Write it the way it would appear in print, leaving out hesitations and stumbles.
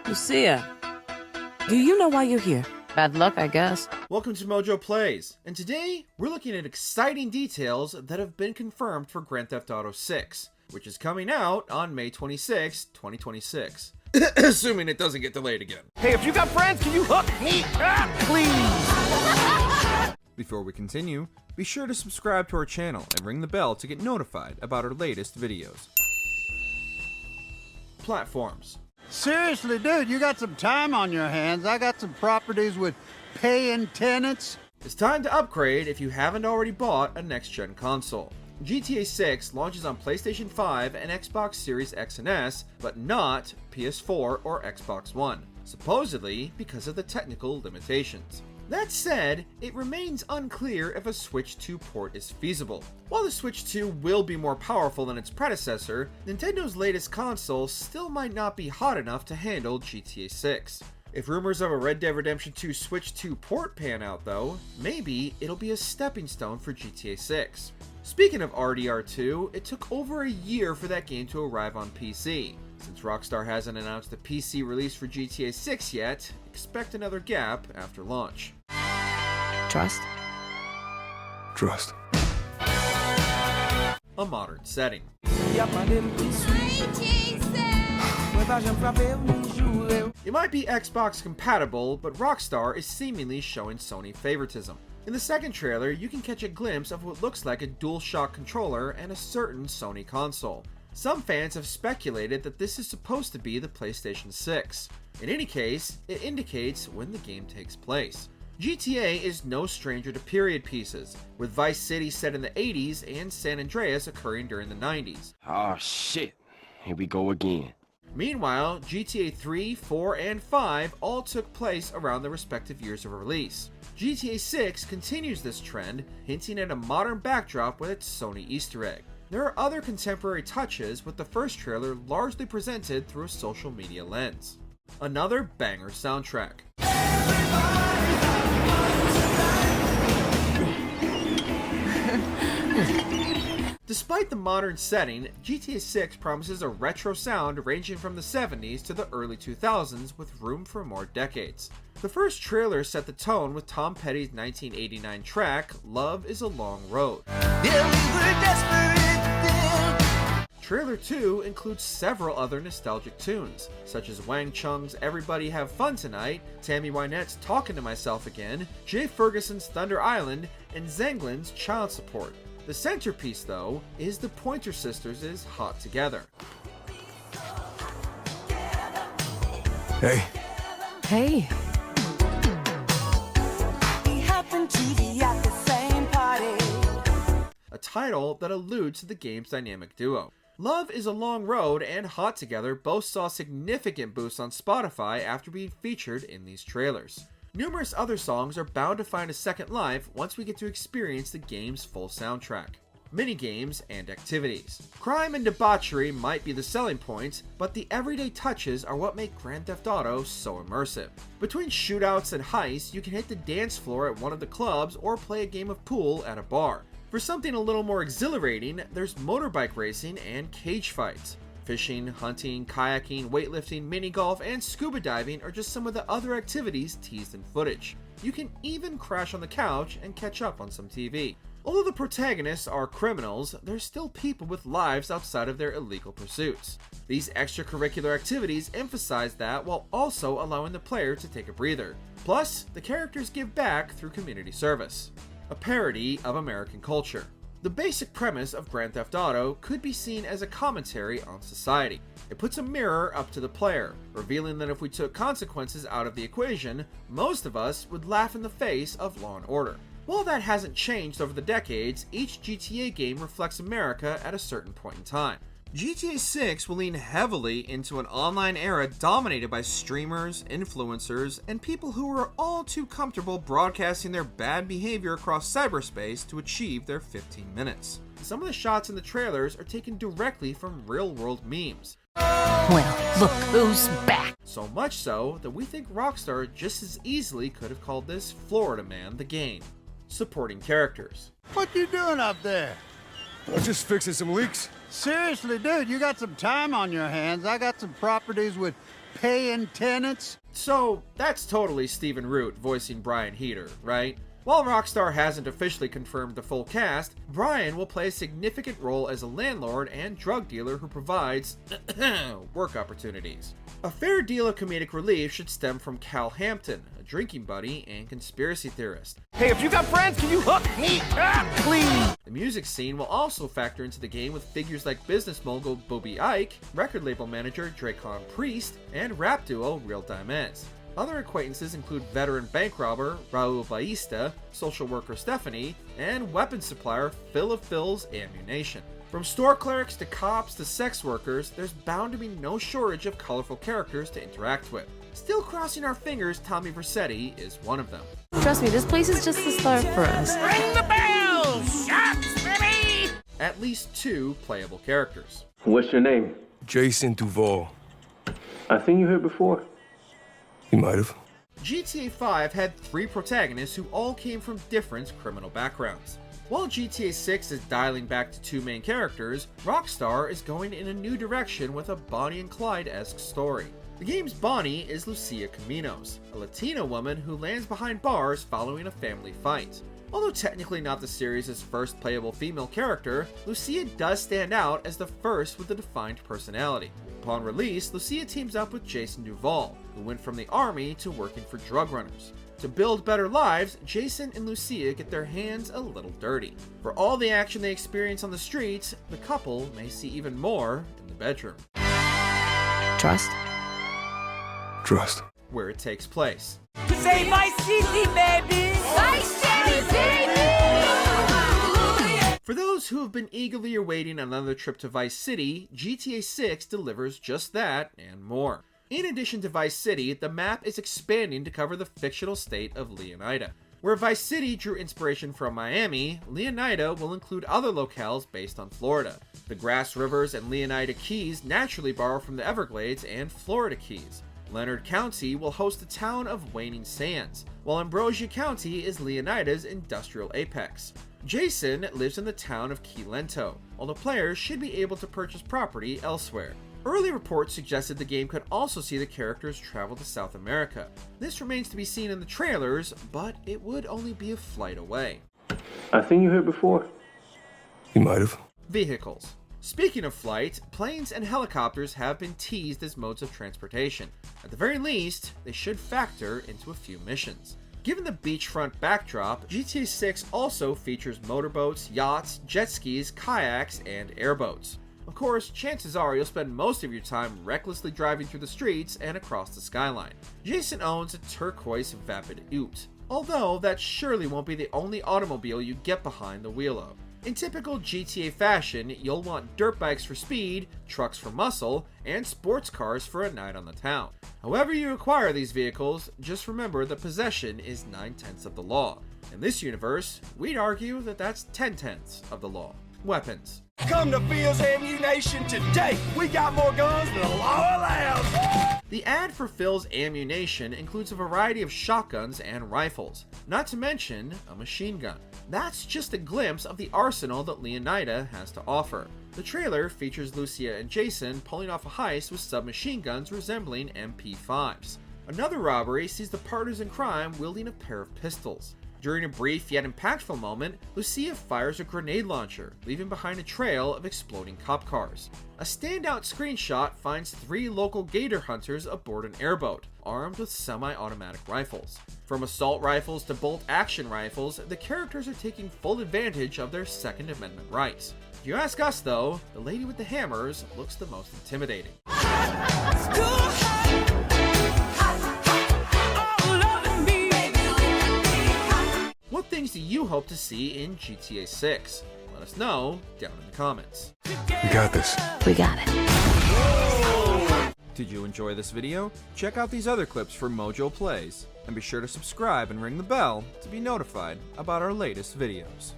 Lucia, do you know why you're here? Bad luck, I guess. Welcome to MojoPlays, and today we're looking at exciting details that have been confirmed for Grand Theft Auto 6, which is coming out on May 26, 2026. Assuming it doesn't get delayed again. Hey, if you got friends, can you hook me up, please? Before we continue, be sure to subscribe to our channel and ring the bell to get notified about our latest videos. Platforms. Seriously, dude, you got some time on your hands. I got some properties with paying tenants. It's time to upgrade if you haven't already bought a next-gen console. GTA 6 launches on PlayStation 5 and Xbox Series X and S, but not PS4 or Xbox One, supposedly because of the technical limitations. That said, it remains unclear if a Switch 2 port is feasible. While the Switch 2 will be more powerful than its predecessor, Nintendo's latest console still might not be hot enough to handle GTA 6. If rumors of a Red Dead Redemption 2 Switch 2 port pan out though, maybe it'll be a stepping stone for GTA 6. Speaking of RDR2, it took over a year for that game to arrive on PC. Since Rockstar hasn't announced a PC release for GTA 6 yet, expect another gap after launch. Trust? Trust. A modern setting. It might be Xbox compatible, but Rockstar is seemingly showing Sony favoritism. In the second trailer, you can catch a glimpse of what looks like a DualShock controller and a certain Sony console. Some fans have speculated that this is supposed to be the PlayStation 6. In any case, it indicates when the game takes place. GTA is no stranger to period pieces, with Vice City set in the 80s and San Andreas occurring during the 90s. Oh shit, here we go again. Meanwhile, GTA 3, 4, and 5 all took place around the respective years of release. GTA 6 continues this trend, hinting at a modern backdrop with its Sony Easter egg. There are other contemporary touches, with the first trailer largely presented through a social media lens. Another banger soundtrack. Despite the modern setting, GTA 6 promises a retro sound ranging from the 70s to the early 2000s with room for more decades. The first trailer set the tone with Tom Petty's 1989 track, Love is a Long Road. Trailer 2 includes several other nostalgic tunes, such as Wang Chung's Everybody Have Fun Tonight, Tammy Wynette's Talking to Myself Again, Jay Ferguson's Thunder Island, and Zenglin's Child Support. The centerpiece, though, is the Pointer Sisters' Hot Together. Hey. Hey. A title that alludes to the game's dynamic duo. Love is a Long Road and Hot Together both saw significant boosts on Spotify after being featured in these trailers. Numerous other songs are bound to find a second life once we get to experience the game's full soundtrack. Minigames and activities. Crime and debauchery might be the selling points, but the everyday touches are what make Grand Theft Auto so immersive. Between shootouts and heists, you can hit the dance floor at one of the clubs or play a game of pool at a bar. For something a little more exhilarating, there's motorbike racing and cage fights. Fishing, hunting, kayaking, weightlifting, mini golf, and scuba diving are just some of the other activities teased in footage. You can even crash on the couch and catch up on some TV. Although the protagonists are criminals, they're still people with lives outside of their illegal pursuits. These extracurricular activities emphasize that while also allowing the player to take a breather. Plus, the characters give back through community service. A parody of American culture. The basic premise of Grand Theft Auto could be seen as a commentary on society. It puts a mirror up to the player, revealing that if we took consequences out of the equation, most of us would laugh in the face of law and order. While that hasn't changed over the decades, each GTA game reflects America at a certain point in time. GTA 6 will lean heavily into an online era dominated by streamers, influencers, and people who are all too comfortable broadcasting their bad behavior across cyberspace to achieve their 15 minutes. Some of the shots in the trailers are taken directly from real-world memes. Well, look who's back. So much so that we think Rockstar just as easily could have called this Florida Man the game. Supporting characters. What you doing up there? I'm just fixing some leaks. Seriously, dude, you got some time on your hands. I got some properties with paying tenants. So, that's totally Stephen Root voicing Brian Heater, right? While Rockstar hasn't officially confirmed the full cast, Brian will play a significant role as a landlord and drug dealer who provides work opportunities. A fair deal of comedic relief should stem from Cal Hampton, a drinking buddy and conspiracy theorist. Hey, if you got friends, can you hook me up, please? The music scene will also factor into the game with figures like business mogul Bobby Ike, record label manager Dracon Priest, and rap duo Real Diamez. Other acquaintances include veteran bank robber Raul Baista, social worker Stephanie, and weapons supplier Phil of Phil's Ammunition. From store clerks to cops to sex workers, there's bound to be no shortage of colorful characters to interact with. Still crossing our fingers Tommy Vercetti is one of them. Trust me, this place is just the start for us. Ring the bell! Shots, baby! At least 2 playable characters. What's your name? Jason Duval. I seen you here before. You might have. GTA 5 had 3 protagonists who all came from different criminal backgrounds. While GTA 6 is dialing back to 2 main characters, Rockstar is going in a new direction with a Bonnie and Clyde-esque story. The game's Bonnie is Lucia Caminos, a Latina woman who lands behind bars following a family fight. Although technically not the series' first playable female character, Lucia does stand out as the first with a defined personality. Upon release, Lucia teams up with Jason Duval, who went from the army to working for drug runners. To build better lives, Jason and Lucia get their hands a little dirty. For all the action they experience on the streets, the couple may see even more in the bedroom, Trust? Trust. where it takes place. Say Vice City, baby! Vice City, baby! For those who have been eagerly awaiting another trip to Vice City, GTA 6 delivers just that and more. In addition to Vice City, the map is expanding to cover the fictional state of Leonida. Where Vice City drew inspiration from Miami, Leonida will include other locales based on Florida. The Grass Rivers and Leonida Keys naturally borrow from the Everglades and Florida Keys. Leonard County will host the town of Waning Sands, while Ambrosia County is Leonida's industrial apex. Jason lives in the town of Key Lento, although players should be able to purchase property elsewhere. Early reports suggested the game could also see the characters travel to South America. This remains to be seen in the trailers, but it would only be a flight away. I seen you here before. You might have. Vehicles. Speaking of flight, planes and helicopters have been teased as modes of transportation. At the very least, they should factor into a few missions. Given the beachfront backdrop, GTA 6 also features motorboats, yachts, jet skis, kayaks, and airboats. Of course, chances are you'll spend most of your time recklessly driving through the streets and across the skyline. Jason owns a turquoise Vapid Ute, although that surely won't be the only automobile you get behind the wheel of. In typical GTA fashion, you'll want dirt bikes for speed, trucks for muscle, and sports cars for a night on the town. However you acquire these vehicles, just remember that possession is 9/10 of the law. In this universe, we'd argue that that's 10/10 of the law. Weapons. Come to Phil's Ammunition today! We got more guns than the law allows! The ad for Phil's Ammunition includes a variety of shotguns and rifles, not to mention a machine gun. That's just a glimpse of the arsenal that Leonida has to offer. The trailer features Lucia and Jason pulling off a heist with submachine guns resembling MP5s. Another robbery sees the partners in crime wielding a pair of pistols. During a brief yet impactful moment, Lucia fires a grenade launcher, leaving behind a trail of exploding cop cars. A standout screenshot finds 3 local gator hunters aboard an airboat, armed with semi-automatic rifles. From assault rifles to bolt-action rifles, the characters are taking full advantage of their Second Amendment rights. If you ask us though, the lady with the hammers looks the most intimidating. What things do you hope to see in GTA 6? Let us know down in the comments. We got this. We got it. Did you enjoy this video? Check out these other clips from MojoPlays, and be sure to subscribe and ring the bell to be notified about our latest videos.